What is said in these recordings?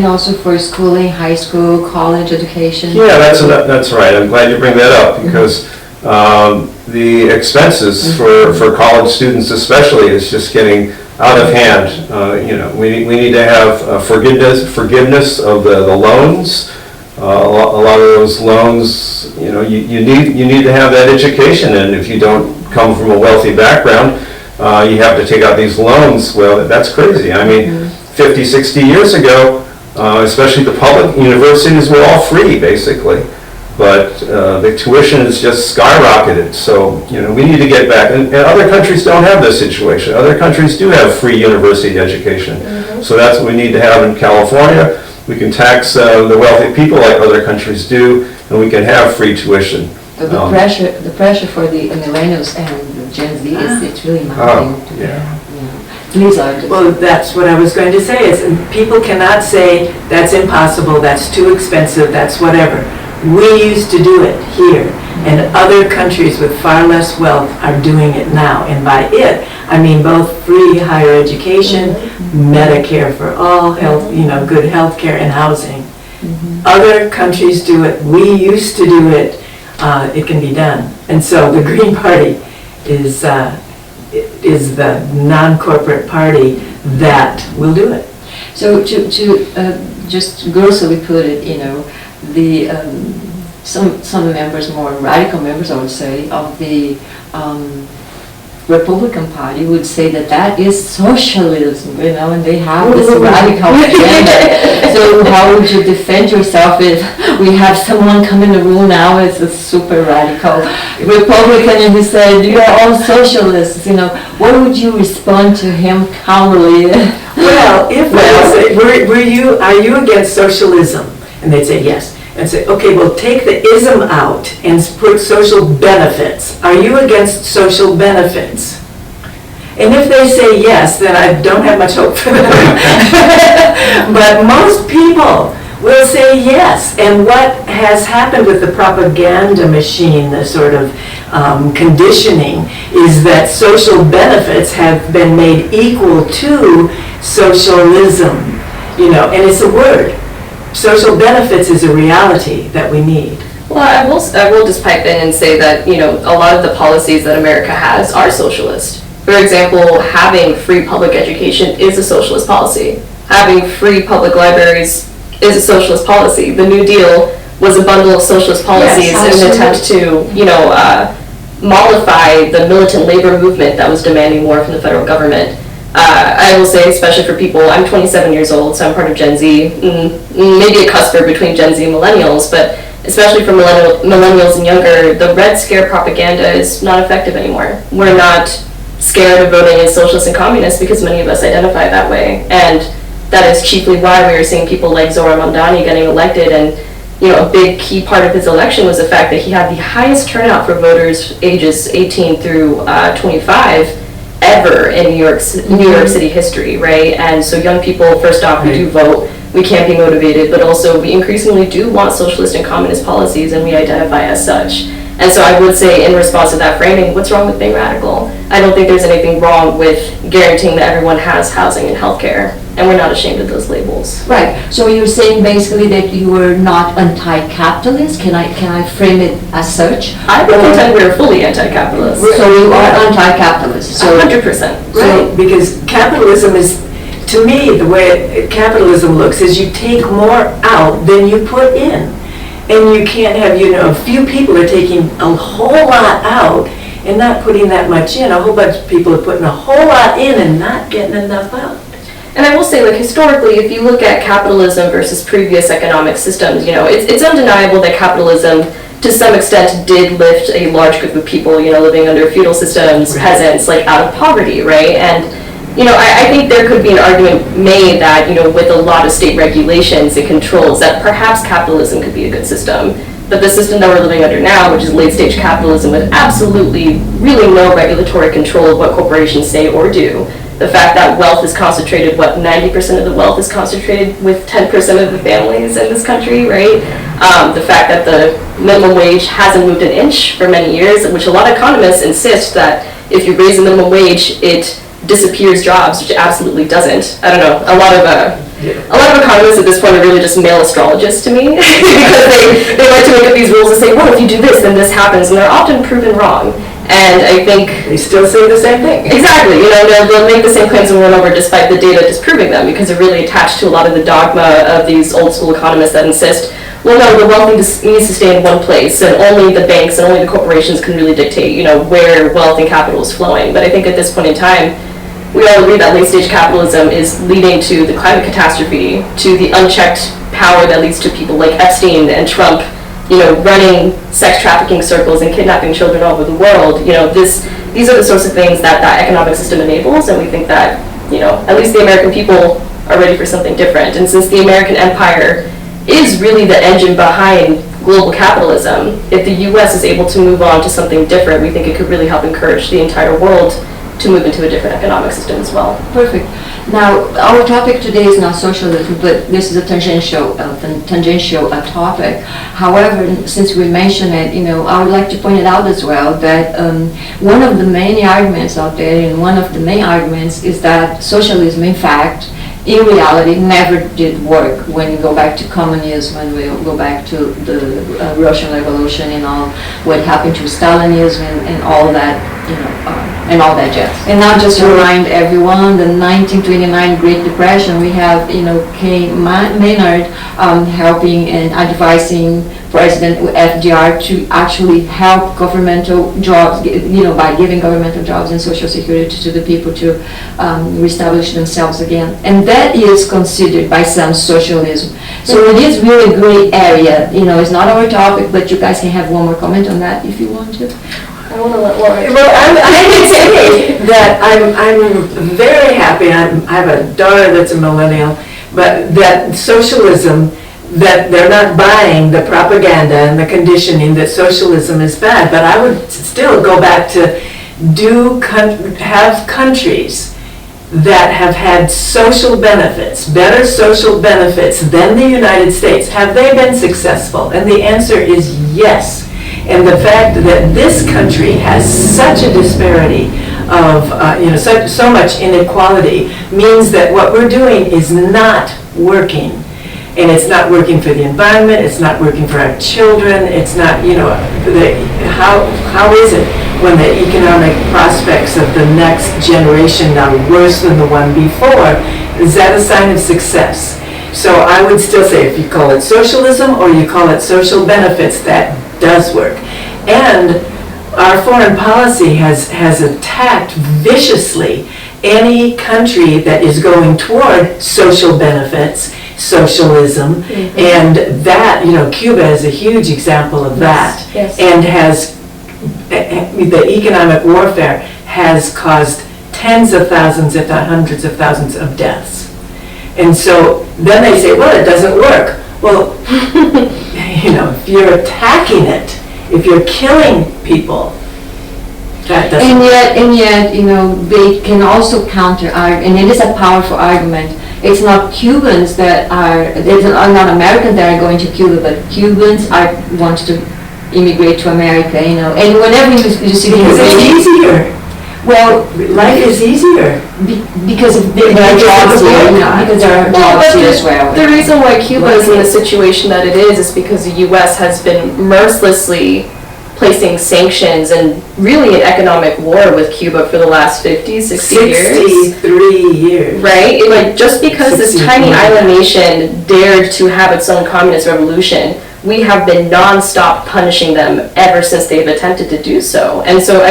and also for schooling, high school, college education? Yeah, that's right. I'm glad you bring that up, because the expenses for college students especially is just getting out of hand. We need to have forgiveness of the loans. A lot of those loans, you need to have that education, and if you don't come from a wealthy background, you have to take out these loans. Well, that's crazy. I mean, 50, 60 years ago, especially the public universities were all free, basically. But the tuition has just skyrocketed. So, we need to get back. And other countries don't have this situation. Other countries do have free university education. So that's what we need to have in California. We can tax the wealthy people like other countries do, and we can have free tuition. But the pressure for the millennials and Gen Z it's really mounting. Please, well, that's what I was going to say. Is people cannot say that's impossible, that's too expensive, that's whatever. We used to do it here, and other countries with far less wealth are doing it now. And by it, I mean both free higher education, Medicare for all, health, good health care and housing. Other countries do it. We used to do it. It can be done. And so the Green Party is the non-corporate party that will do it. So to just grossly put it, the some members, more radical members, I would say, of the Republican Party would say that is socialism, and they have this radical agenda. So how would you defend yourself if we have someone come in the room now as a super radical Republican and he said, you are all socialists, what would you respond to him calmly? Well, if they say, are you against socialism? And they'd say yes. And say, okay, well, take the ism out and put social benefits. Are you against social benefits? And if they say yes, then I don't have much hope for them. But most people will say yes. And what has happened with the propaganda machine, the sort of conditioning, is that social benefits have been made equal to socialism. And it's a word. Social benefits is a reality that we need. Well, I will just pipe in and say that, a lot of the policies that America has are socialist. For example, having free public education is a socialist policy. Having free public libraries is a socialist policy. The New Deal was a bundle of socialist policies in an attempt to, mollify the militant labor movement that was demanding more from the federal government. I will say, especially for people, I'm 27 years old, so I'm part of Gen Z, maybe a cusper between Gen Z and millennials, but especially for millennials and younger, the Red Scare propaganda is not effective anymore. We're not scared of voting in socialists and communists because many of us identify that way, and that is chiefly why we are seeing people like Zohran Mamdani getting elected. And a big key part of his election was the fact that he had the highest turnout for voters ages 18 through 25 ever in New York City history, right? And so young people, first off, we do vote, we can't be motivated, but also we increasingly do want socialist and communist policies, and we identify as such. And so I would say, in response to that framing, what's wrong with being radical? I don't think there's anything wrong with guaranteeing that everyone has housing and healthcare, and we're not ashamed of those labels. Right. So you're saying basically that you were not anti-capitalist? Can I frame it as such? I would contend we're fully anti-capitalist. So you are anti-capitalist? So 100%. Right, because capitalism is, to me, the way capitalism looks is you take more out than you put in. And you can't have, a few people are taking a whole lot out and not putting that much in. A whole bunch of people are putting a whole lot in and not getting enough out. And I will say, historically, if you look at capitalism versus previous economic systems, it's undeniable that capitalism, to some extent, did lift a large group of people, living under feudal systems, peasants, out of poverty, right? And I think there could be an argument made that, with a lot of state regulations and controls, that perhaps capitalism could be a good system. But the system that we're living under now, which is late-stage capitalism with absolutely, really no regulatory control of what corporations say or do, the fact that wealth is concentrated, 90% of the wealth is concentrated with 10% of the families in this country, right? The fact that the minimum wage hasn't moved an inch for many years, which a lot of economists insist that if you raise the minimum wage, it disappears jobs, which it absolutely doesn't. I don't know, a lot of economists at this point are really just male astrologists to me because they like to make up these rules and say, well, if you do this, then this happens, and they're often proven wrong. And I think They still say the same thing. exactly, they'll make the same claims over and over despite the data disproving them because they're really attached to a lot of the dogma of these old school economists that insist, well, no, the wealth needs to stay in one place, and only the banks and only the corporations can really dictate, where wealth and capital is flowing. But I think at this point in time, we all agree that late-stage capitalism is leading to the climate catastrophe, to the unchecked power that leads to people like Epstein and Trump, running sex trafficking circles and kidnapping children all over the world. These are the sorts of things that economic system enables, and we think that, at least the American people are ready for something different. And since the American empire is really the engine behind global capitalism, if the U.S. is able to move on to something different, we think it could really help encourage the entire world to move into a different economic system as well. Perfect. Now, our topic today is not socialism, but this is a tangential topic. However, since we mentioned it, I would like to point it out as well that one of the many arguments out there, and one of the main arguments is that socialism, in fact, in reality, never did work. When you go back to communism, when we go back to the Russian Revolution and all what happened to Stalinism and all that, and all that jazz. And now just to remind everyone, the 1929 Great Depression, we have, Kay Maynard helping and advising President FDR to actually help governmental jobs, by giving governmental jobs and social security to the people to reestablish themselves again. And that is considered by some socialism. So it is really a gray area. It's not our topic, but you guys can have one more comment on that if you want to. I want to let Laura. Well, I can say that I'm very happy. I have a daughter that's a millennial, but that socialism, that they're not buying the propaganda and the conditioning that socialism is bad. But I would still go back to have countries that have had social benefits, better social benefits than the United States. Have they been successful? And the answer is yes. And the fact that this country has such a disparity of, so much inequality means that what we're doing is not working. And it's not working for the environment, it's not working for our children, it's not, how is it when the economic prospects of the next generation are worse than the one before? Is that a sign of success? So I would still say if you call it socialism or you call it social benefits, that does work. And our foreign policy has attacked viciously any country that is going toward social benefits, socialism, and that, Cuba is a huge example of that. Yes. And the economic warfare has caused tens of thousands, if not hundreds of thousands of deaths. And so then they say, well, it doesn't work. Well, if you're attacking it, if you're killing people, that doesn't work. And yet, they can also counter-argue, and it is a powerful argument. It's not Cubans that are not Americans that are going to Cuba, but Cubans want to immigrate to America, And whenever you see because it's easier. Well, life is easier because there are jobs here, because there are jobs here as well. The reason why Cuba is in the situation that it is because the U.S. has been mercilessly placing sanctions and really an economic war with Cuba for the last 50, 60 years. 63 years. Right? Just because this tiny island nation dared to have its own communist revolution, we have been non-stop punishing them ever since they've attempted to do so. And so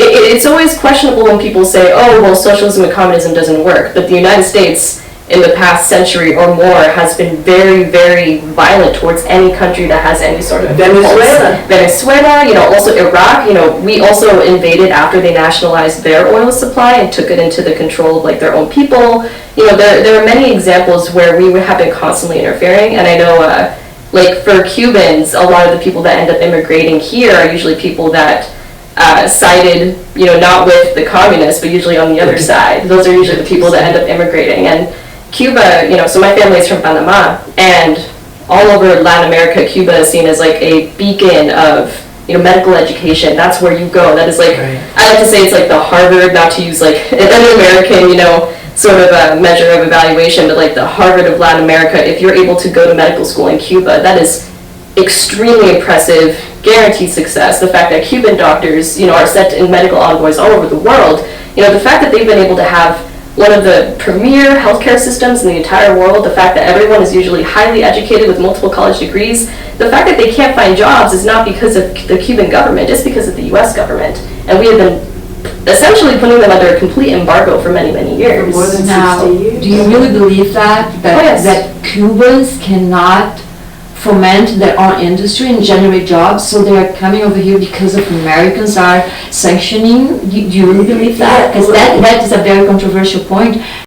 it's always questionable when people say, oh, well, socialism and communism doesn't work. But the United States, in the past century or more, has been very, very violent towards any country that has any sort of Venezuela, also Iraq. We also invaded after they nationalized their oil supply and took it into the control of their own people. There are many examples where we have been constantly interfering. And I know, for Cubans, a lot of the people that end up immigrating here are usually people that sided, not with the communists, but usually on the other side. Those are usually the people that end up immigrating. And Cuba, so my family is from Panama, and all over Latin America, Cuba is seen as a beacon of medical education, that's where you go. That is like, Right. I like to say it's like the Harvard, not to use like an American, sort of a measure of evaluation, but like the Harvard of Latin America. If you're able to go to medical school in Cuba, that is extremely impressive, guaranteed success. The fact that Cuban doctors, are sent in medical envoys all over the world, the fact that they've been able to have one of the premier healthcare systems in the entire world, the fact that everyone is usually highly educated with multiple college degrees, the fact that they can't find jobs is not because of the Cuban government, it's because of the US government. And we have been essentially putting them under a complete embargo for many, many years. more than Now, 60 years. do you really believe that Oh, yes. that Cubans cannot foment their own industry and generate jobs, so they are coming over here because of Americans are sanctioning? Do you really believe that? Because that is a very controversial point.